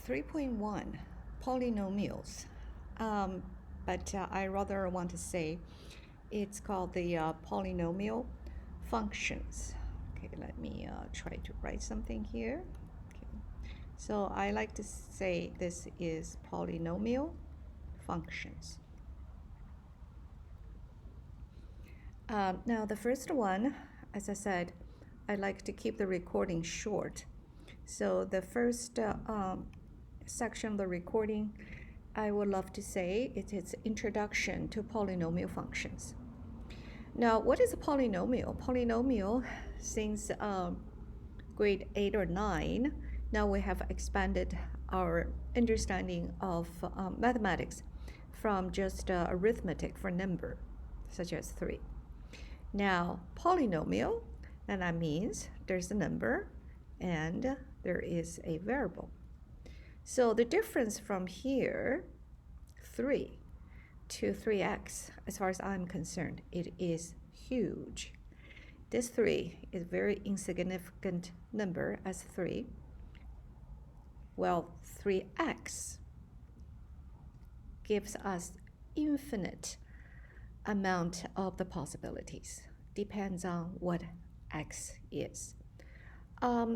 3.1 polynomials, but I rather want to say it's called the polynomial functions. Okay, let me try to write something here. Okay. So I like to say this is polynomial functions. Now the first one, as I said, I like to keep the recording short. So the first section of the recording, I would love to say it is introduction to polynomial functions. Now, what is a polynomial? Polynomial, since grade 8 or 9, now we have expanded our understanding of mathematics from just arithmetic for number, such as 3. Now, polynomial, and that means there's a number and there is a variable. So the difference from here, 3 to 3x, as far as I'm concerned, it is huge. This 3 is a very insignificant number as 3. Well, 3x gives us infinite amount of the possibilities. Depends on what x is.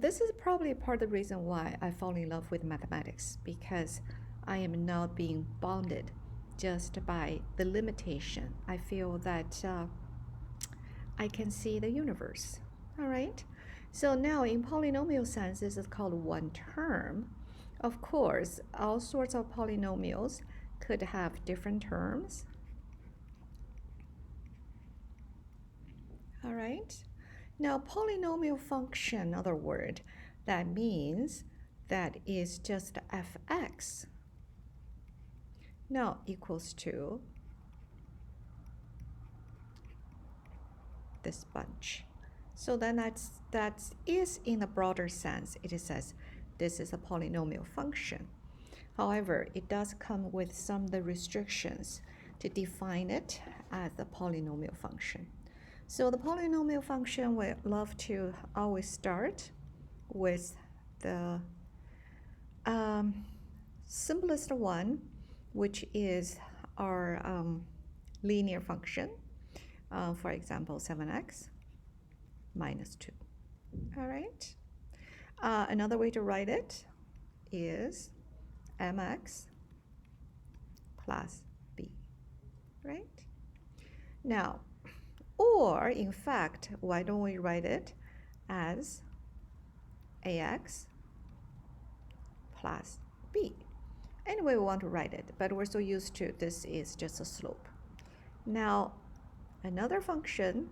This is probably part of the reason why I fall in love with mathematics, because I am not being bounded just by the limitation. I feel that I can see the universe. All right. So now in polynomial sense, this is called one term. Of course, all sorts of polynomials could have different terms. All right. Now, polynomial function, other word, that means that is just fx now equals to this bunch. So then that is in a broader sense. It says this is a polynomial function. However, it does come with some of the restrictions to define it as a polynomial function. So the polynomial function, we love to always start with the simplest one, which is our linear function. For example, 7x minus 2. All right. Another way to write it is mx plus b, right? Now, or in fact, why don't we write it as ax plus b? Anyway, we want to write it, but we're so used to this is just a slope. Now, another function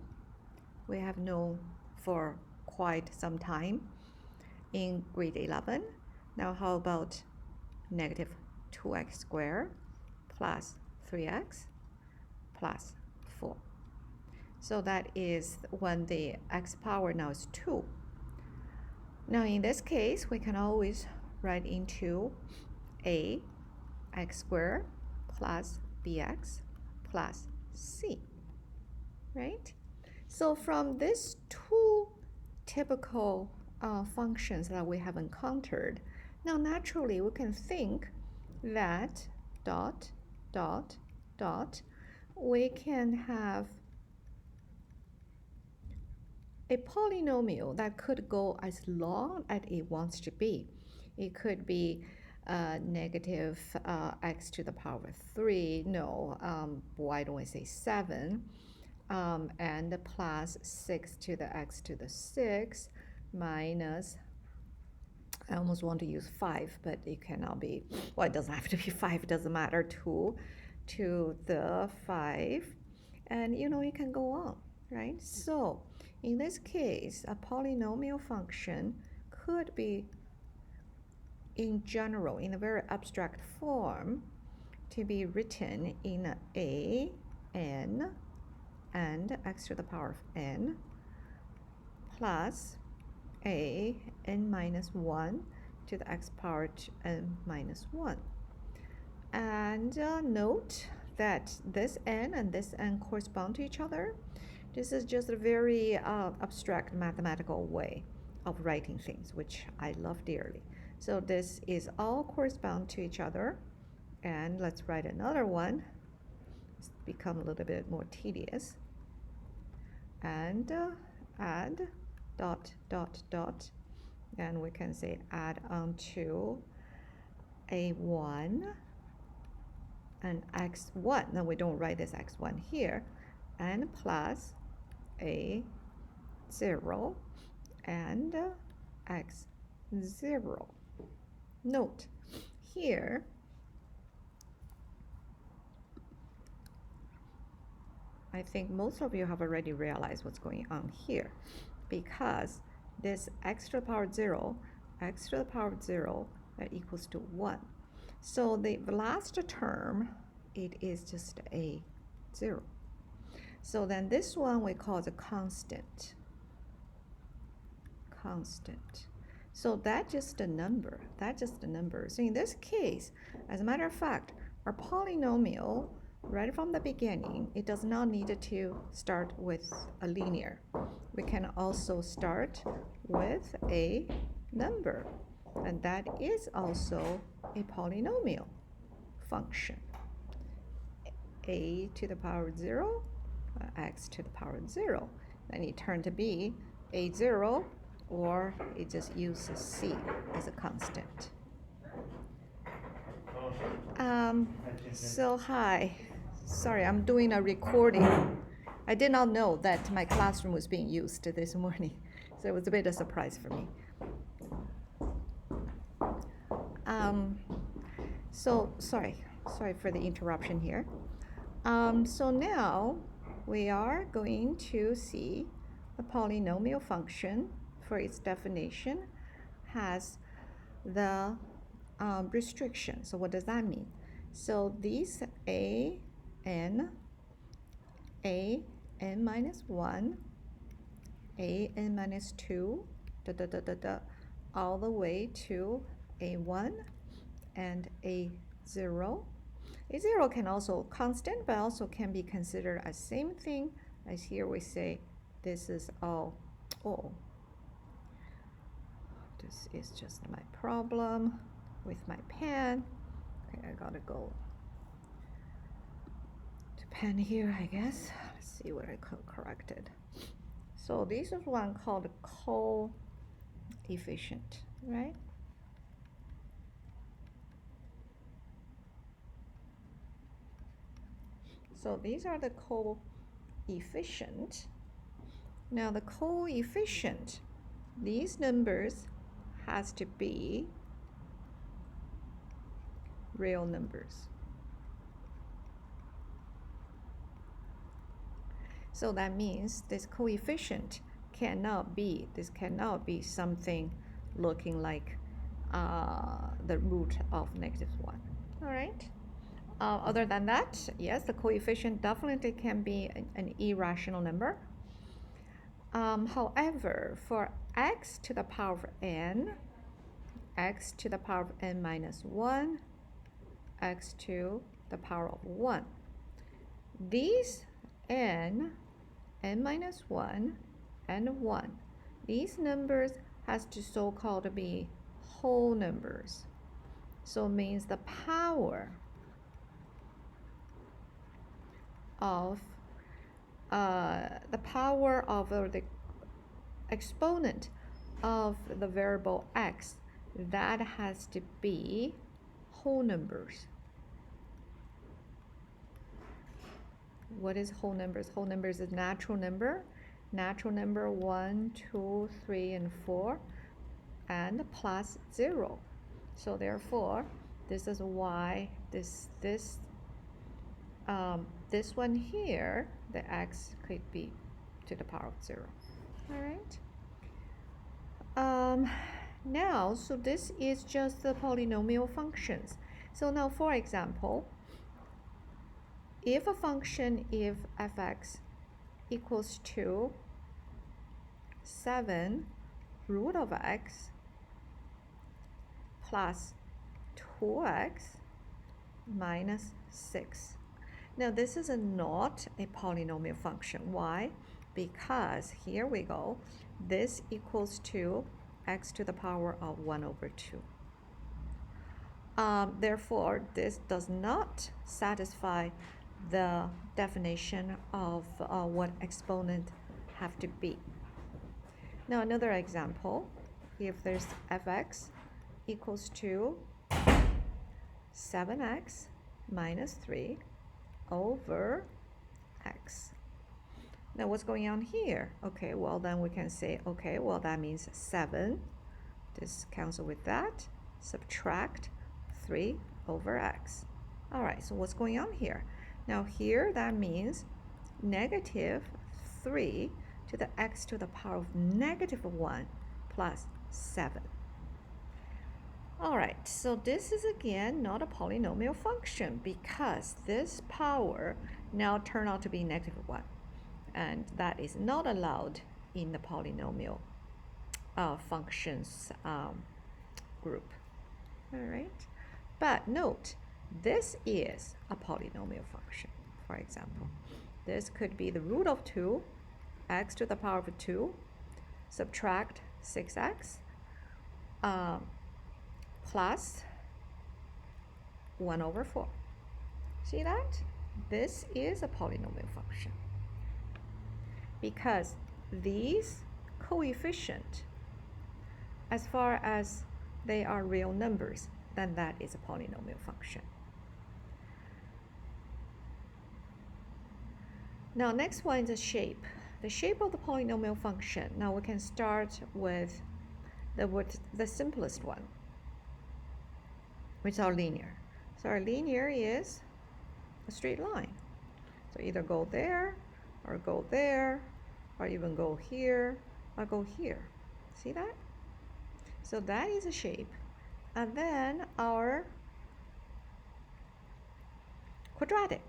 we have known for quite some time in grade 11. Now, how about negative 2x squared plus 3x plus 4? So that is when the x power now is 2. Now in this case, we can always write into a x squared plus bx plus c, right? So from these two typical functions that we have encountered, now naturally we can think that dot, dot, dot, we can have a polynomial that could go as long as it wants to be. It could be negative x to the power of 3. No, why don't we say 7? And plus 6 to the x to the 6 minus, I almost want to use 5, but it cannot be, well, it doesn't have to be 5, it doesn't matter, 2 to the 5. And you know, you can go on, right? So in this case, a polynomial function could be, in general, in a very abstract form, to be written in a n and x to the power of n plus a n minus 1 to the x power to n minus 1. And note that this n and this n correspond to each other. This is just a very abstract mathematical way of writing things, which I love dearly. So this is all correspond to each other. And let's write another one. It's become a little bit more tedious. And add dot dot dot, and we can say add onto a1 and x1. Now we don't write this x1 here, and plus a0 and x0. Note here I think most of you have already realized what's going on here, because this x to the power 0, x to the power 0, that equals to 1. So the last term, it is just a 0. So then this one we call the constant. So that's just a number. So in this case, as a matter of fact, our polynomial, right from the beginning, it does not need to start with a linear. We can also start with a number, and that is also a polynomial function. A to the power 0, x to the power 0. Then it turned to be a0, or it just uses c as a constant. So hi, sorry, I'm doing a recording. I did not know that my classroom was being used this morning, so it was a bit of a surprise for me. So sorry for the interruption here. So now we are going to see the polynomial function for its definition has the restriction. So what does that mean? So these an minus 1, an minus 2, all the way to a1 and a0. A0 can also constant, but also can be considered as same thing as here we say this is all. This is just my problem with my pen. Okay, I gotta go to pen here, I guess. Let's see what I corrected. So this is one called coefficient, right? So these are the coefficient. Now the coefficient, these numbers has to be real numbers. So that means this coefficient cannot be something looking like the root of -1. All right. Other than that, yes, the coefficient definitely can be an irrational number. However, for x to the power of n, x to the power of n minus 1, x to the power of 1, these n minus 1, and 1, these numbers has to so-called be whole numbers. So it means the power of the exponent of the variable x, that has to be whole numbers. What is whole numbers? Whole numbers is natural number 1, 2, 3, and 4, and plus 0. So therefore, this is why this one here, the x could be to the power of 0. All right. Now, so this is just the polynomial functions. So now, for example, if a function, if f(x) equals to 7 root of x plus 2x minus 6. Now this is not a polynomial function. Why? Because here we go, this equals to x to the power of 1 over 2. Therefore, this does not satisfy the definition of what exponent have to be. Now, another example, if there's fx equals to 7x minus 3 over x. Now, what's going on here? Okay, well, then we can say, okay, well, that means 7. Just cancel with that. Subtract 3 over x. All right, so what's going on here? Now, here, that means negative 3 to the x to the power of negative 1 plus 7. All right, so this is again not a polynomial function because this power now turned out to be negative 1. And that is not allowed in the polynomial functions group. All right, but note, this is a polynomial function. For example, this could be the root of 2, x to the power of 2, subtract 6x, plus 1 over 4. See that? This is a polynomial function because these coefficients, as far as they are real numbers, then that is a polynomial function. Now, next one is the shape. The shape of the polynomial function. Now, we can start with the simplest one, which are linear. So our linear is a straight line. So either go there, or go there, or even go here, or go here. See that? So that is a shape. And then our quadratic.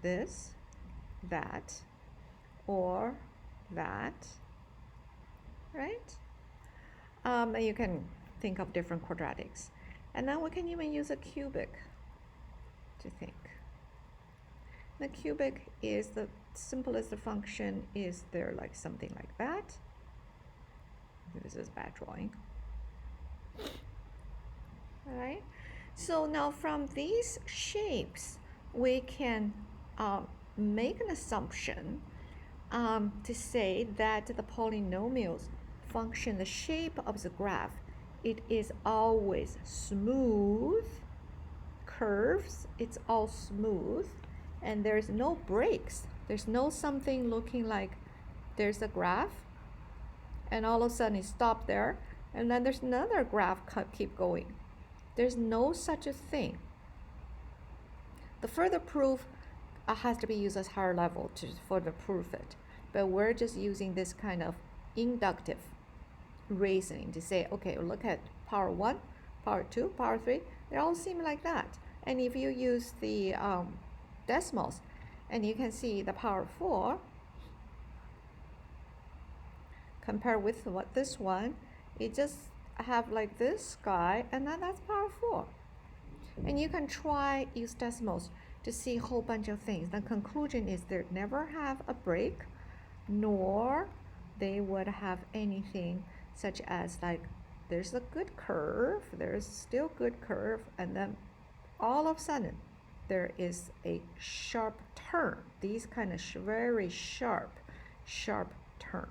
This, that, or that, right? And you can think of different quadratics. And then we can even use a cubic to think. The cubic is the simplest function is there like something like that. This is bad drawing. All right. So now from these shapes, we can make an assumption to say that the polynomials function, the shape of the graph, it is always smooth, curves, it's all smooth, and there's no breaks. There's no something looking like there's a graph, and all of a sudden it stopped there, and then there's another graph keep going. There's no such a thing. The further proof has to be used as higher level to further prove it, but we're just using this kind of inductive reasoning to say, okay, look at power 1, power 2, power 3, they all seem like that. And if you use the decimals, and you can see the power 4 compared with what this one, it just have like this guy, and then that's power 4. And you can try use decimals to see a whole bunch of things. The conclusion is they never have a break, nor they would have anything such as like there's a good curve, there's still good curve, and then all of a sudden there is a sharp turn. These kind of very sharp turn.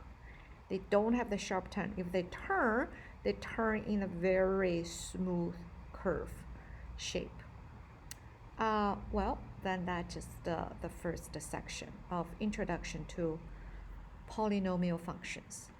They don't have the sharp turn. If they turn in a very smooth curve shape. Well, then that's just the first section of introduction to polynomial functions.